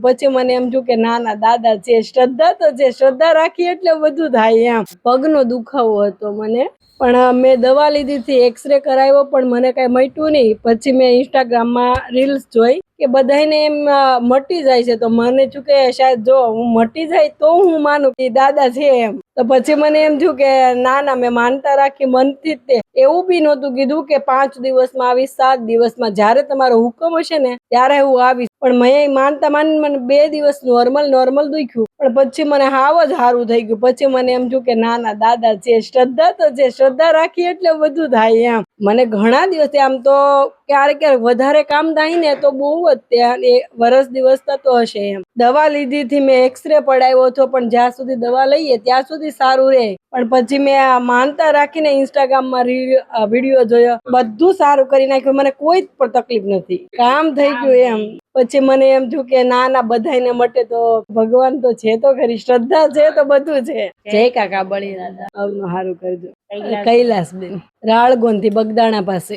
પછી મને એમ થયું કે ના ના દાદા છે, શ્રદ્ધા તો છે, શ્રદ્ધા રાખી એટલે બધું થાય એમ. પગનો દુખાવો હતો મને, પણ મેં દવા લીધી હતી, એક્સરે કરાવ્યો પણ મને કઈ મટ્યું નહીં. પછી મેં ઇન્સ્ટાગ્રામમાં રીલ્સ જોઈ કે બધાને એમ મટી જાય છે, તો મને થયું કે શાયદ જો હું મટી જાય તો હું માનું કે દાદા છે એમ. તો પછી મને એમ થયું કે ના ના મેં માનતા રાખી મનથી જ તે. એવું બી નહોતું કીધું કે 5 દિવસમાં આવીશ, 7 દિવસમાં, જ્યારે તમારો હુકમ હશે ને ત્યારે હું આવીશ. પણ મેં માનતા માની મને 2 દિવસ નોર્મલ દુખ્યું, પણ પછી મને હાવ જ સારું થઈ ગયું. પછી મને એમ થયું કે ના ના દાદા છે, શ્રદ્ધા તો છે, શ્રદ્ધા રાખી એટલે બધું થાય એમ. મને ઘણા દિવસથી આમ તો ક્યારેક વધારે કામ થાય ને તો બહુ જ ત્યાં વરસ દિવસ થતો હશે એમ. દવા લીધી થી, મેં એક્સરે પડાવ્યો હતો, પણ જ્યાં સુધી દવા લઈએ ત્યાં સુધી સારું રહે. પણ પછી મેં માનતા રાખીને ઇન્સ્ટાગ્રામમાં વિડીયો જોયો, બધું સારું કરી નાખ્યું. મને કોઈ જ પણ તકલીફ નથી, કામ થઈ ગયું એમ. પછી મને એમ થયું કે ના ના બધાને મટે તો ભગવાન તો છે, તો ખરી શ્રદ્ધા છે તો બધું છે. જય કાકા બળી દાદા, આવનું સારું કરજો. કૈલાસબેન, રાળગોન થી બગદાણા પાસે.